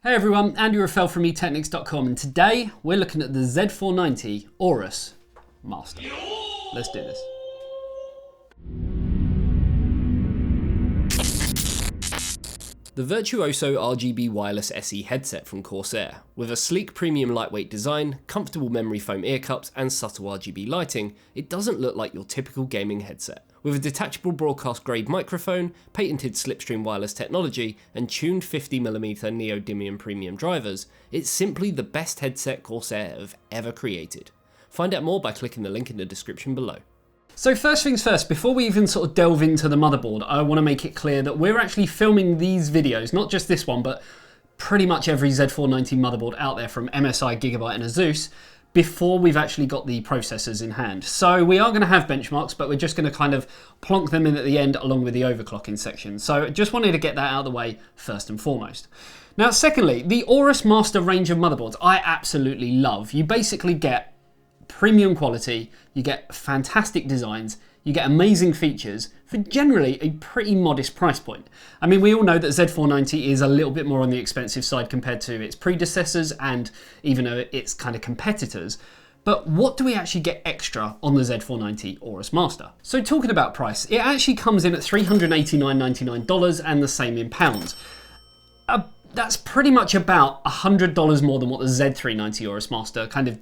Hey everyone, Andy Raffel from eTeknix.com, and today we're looking at the Z490 AORUS Master. Let's do this. The Virtuoso RGB Wireless SE headset from Corsair. With a sleek premium lightweight design, comfortable memory foam ear cups and subtle RGB lighting, it doesn't look like your typical gaming headset. With a detachable broadcast grade microphone, patented slipstream wireless technology and tuned 50mm neodymium premium drivers, it's simply the best headset Corsair have ever created. Find out more by clicking the link in the description below. So first things first, before we even sort of delve into the motherboard, I want to make it clear that we're actually filming these videos, not just this one, but pretty much every Z490 motherboard out there from MSI, Gigabyte and ASUS, before we've actually got the processors in hand. So we are going to have benchmarks, but we're just going to kind of plonk them in at the end along with the overclocking section. So just wanted to get that out of the way first and foremost. Now secondly, the AORUS Master range of motherboards I absolutely love. You basically get premium quality, you get fantastic designs, you get amazing features for generally a pretty modest price point. I mean, we all know that Z490 is a little bit more on the expensive side compared to its predecessors and even its kind of competitors. But what do we actually get extra on the Z490 AORUS Master? So talking about price, it actually comes in at $389.99 and the same in pounds. That's pretty much about $100 more than what the Z390 AORUS Master kind of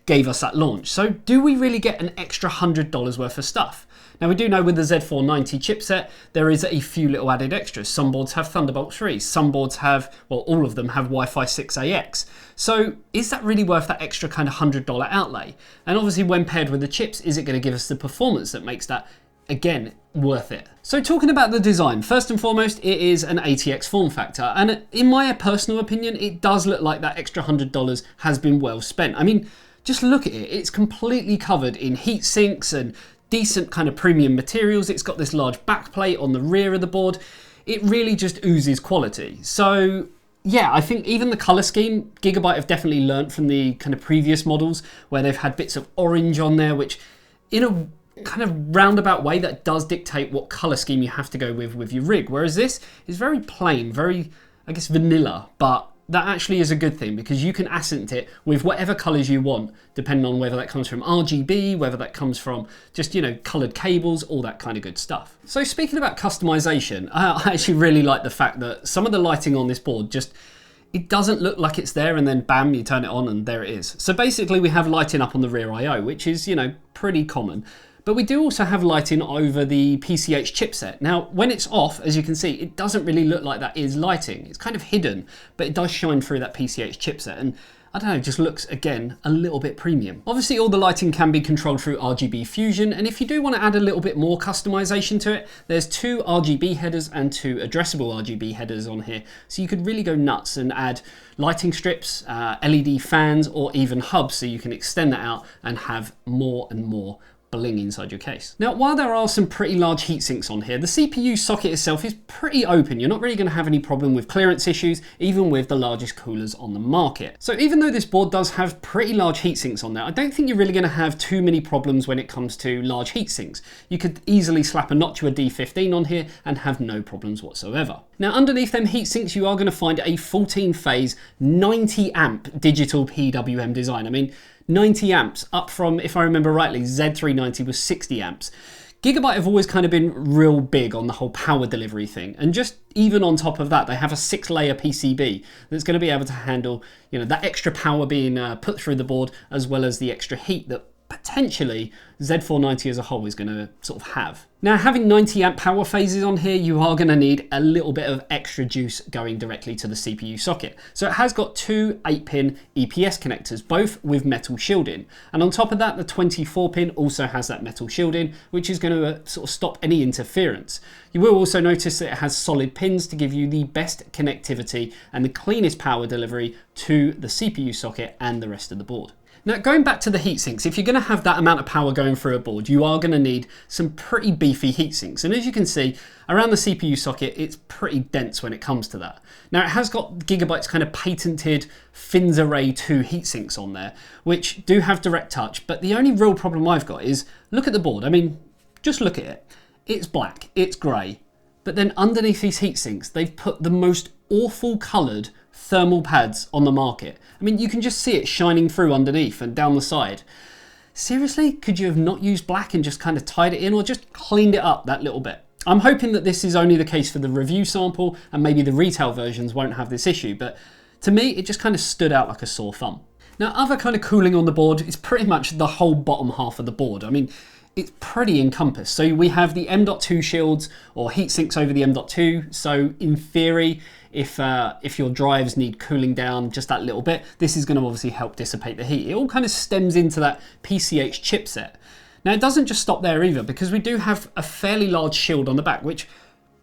gave us at launch. So do we really get an extra $100 worth of stuff? Now we do know with the Z490 chipset, there is a few little added extras. Some boards have Thunderbolt 3, some boards have, well, all of them have Wi-Fi 6AX. So is that really worth that extra kind of $100 outlay? And obviously when paired with the chips, is it going to give us the performance that makes that, again, worth it? So talking about the design, first and foremost, it is an ATX form factor. And in my personal opinion, it does look like that extra $100 has been well spent. I mean, just look at it, it's completely covered in heat sinks and decent kind of premium materials. It's got this large backplate on the rear of the board. It really just oozes quality. So yeah, I think even the color scheme, Gigabyte have definitely learnt from the kind of previous models where they've had bits of orange on there, which in a kind of roundabout way that does dictate what color scheme you have to go with your rig. Whereas this is very plain, very, I guess, vanilla, but that actually is a good thing because you can accent it with whatever colors you want, depending on whether that comes from RGB, whether that comes from just, you know, colored cables, all that kind of good stuff. So speaking about customization, I actually really like the fact that some of the lighting on this board just, it doesn't look like it's there and then bam, you turn it on and there it is. So basically we have lighting up on the rear I/O, which is, you know, pretty common. But we do also have lighting over the PCH chipset. Now, when it's off, as you can see, it doesn't really look like that is lighting. It's kind of hidden, but it does shine through that PCH chipset. And I don't know, it just looks, again, a little bit premium. Obviously, all the lighting can be controlled through RGB Fusion. And if you do want to add a little bit more customization to it, there's 2 RGB headers and 2 addressable RGB headers on here. So you could really go nuts and add lighting strips, LED fans, or even hubs. So you can extend that out and have more and more bling inside your case. Now, while there are some pretty large heat sinks on here, the CPU socket itself is pretty open. You're not really going to have any problem with clearance issues, even with the largest coolers on the market. So even though this board does have pretty large heat sinks on there, I don't think you're really going to have too many problems when it comes to large heat sinks. You could easily slap a Noctua D15 on here and have no problems whatsoever. Now, underneath them heat sinks, you are going to find a 14-phase 90 amp digital PWM design. I mean, 90 amps up from, if I remember rightly, Z390 was 60 amps. Gigabyte have always kind of been real big on the whole power delivery thing. And just even on top of that, they have a 6-layer PCB that's going to be able to handle, you know, that extra power being put through the board, as well as the extra heat that potentially Z490 as a whole is going to sort of have. Now, having 90 amp power phases on here, you are going to need a little bit of extra juice going directly to the CPU socket. So it has got 2 8-pin EPS connectors, both with metal shielding. And on top of that, the 24-pin also has that metal shielding, which is going to sort of stop any interference. You will also notice that it has solid pins to give you the best connectivity and the cleanest power delivery to the CPU socket and the rest of the board. Now, going back to the heat sinks, if you're going to have that amount of power going through a board, you are going to need some pretty beefy heat sinks. And as you can see, around the CPU socket, it's pretty dense when it comes to that. Now, it has got Gigabyte's kind of patented Fins Array 2 heat sinks on there, which do have direct touch. But the only real problem I've got is, look at the board. I mean, just look at it. It's black, it's grey. But then underneath these heat sinks, they've put the most awful coloured thermal pads on the market. I mean, you can just see it shining through underneath and down the side. Seriously, could you have not used black and just kind of tied it in, or just cleaned it up that little bit? I'm hoping that this is only the case for the review sample and maybe the retail versions won't have this issue, but to me, it just kind of stood out like a sore thumb. Now, other kind of cooling on the board is pretty much the whole bottom half of the board. I mean, it's pretty encompassed. So we have the M.2 shields or heat sinks over the M.2. So in theory, if your drives need cooling down just that little bit, this is going to obviously help dissipate the heat. It all kind of stems into that PCH chipset. Now, it doesn't just stop there either, because we do have a fairly large shield on the back, which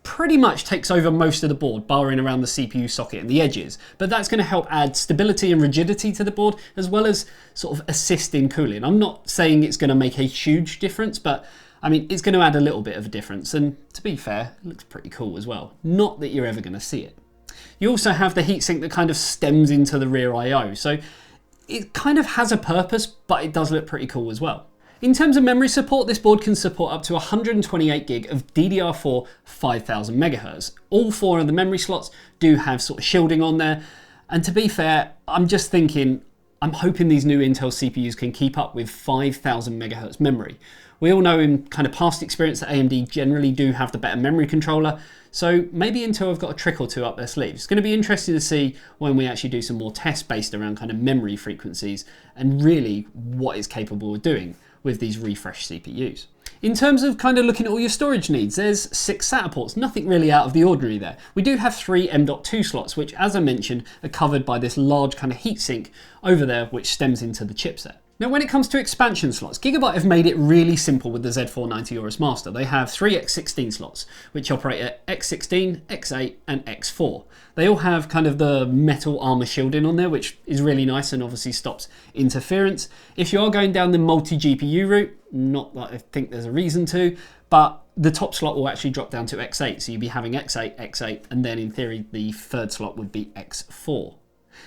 pretty much takes over most of the board, barring around the CPU socket and the edges. But that's going to help add stability and rigidity to the board, as well as sort of assist in cooling. I'm not saying it's going to make a huge difference, but I mean, it's going to add a little bit of a difference. And to be fair, it looks pretty cool as well. Not that you're ever going to see it. You also have the heatsink that kind of stems into the rear I/O. So it kind of has a purpose, but it does look pretty cool as well. In terms of memory support, this board can support up to 128 gig of DDR4 5000 MHz. All 4 of the memory slots do have sort of shielding on there. And to be fair, I'm just thinking, I'm hoping these new Intel CPUs can keep up with 5000 MHz memory. We all know in kind of past experience that AMD generally do have the better memory controller. So maybe Intel have got a trick or two up their sleeves. It's going to be interesting to see when we actually do some more tests based around kind of memory frequencies and really what it's capable of doing with these refresh CPUs. In terms of kind of looking at all your storage needs, there's 6 SATA ports, nothing really out of the ordinary there. We do have 3 M.2 slots, which as I mentioned, are covered by this large kind of heatsink over there, which stems into the chipset. Now, when it comes to expansion slots, Gigabyte have made it really simple with the Z490 AORUS Master. They have 3 X16 slots, which operate at X16, X8, and X4. They all have kind of the metal armor shielding on there, which is really nice and obviously stops interference. If you are going down the multi-GPU route, not that I think there's a reason to, but the top slot will actually drop down to X8. So you'll be having X8, X8, and then in theory, the third slot would be X4.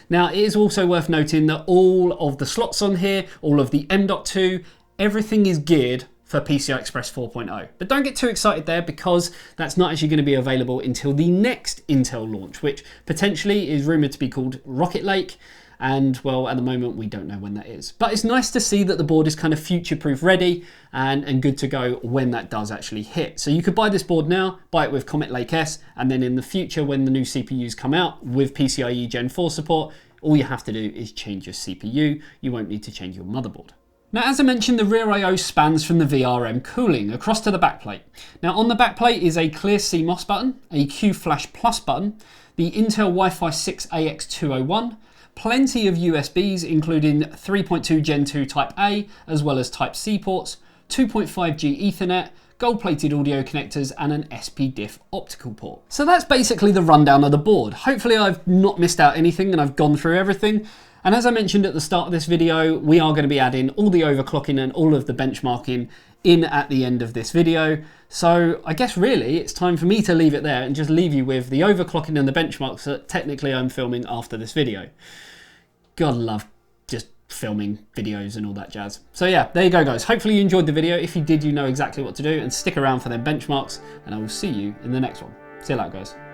Now, it is also worth noting that all of the slots on here, all of the M.2, everything is geared for PCI Express 4.0. But don't get too excited there, because that's not actually going to be available until the next Intel launch, which potentially is rumoured to be called Rocket Lake. And well, at the moment, we don't know when that is. But it's nice to see that the board is kind of future-proof ready and good to go when that does actually hit. So you could buy this board now, buy it with Comet Lake S, and then in the future, when the new CPUs come out with PCIe Gen 4 support, all you have to do is change your CPU. You won't need to change your motherboard. Now, as I mentioned, the rear I/O spans from the VRM cooling across to the backplate. Now, on the backplate is a clear CMOS button, a Q Flash Plus button, the Intel Wi-Fi 6 AX201, plenty of USBs, including 3.2 Gen 2 Type A, as well as Type C ports, 2.5G Ethernet, gold-plated audio connectors, and an SPDIF optical port. So that's basically the rundown of the board. Hopefully I've not missed out anything and I've gone through everything. And as I mentioned at the start of this video, we are going to be adding all the overclocking and all of the benchmarking in at the end of this video. So I guess really it's time for me to leave it there and just leave you with the overclocking and the benchmarks that technically I'm filming after this video. God love just filming videos and all that jazz. So yeah, there you go guys. Hopefully you enjoyed the video. If you did, you know exactly what to do, and stick around for them benchmarks, and I will see you in the next one. See you later guys.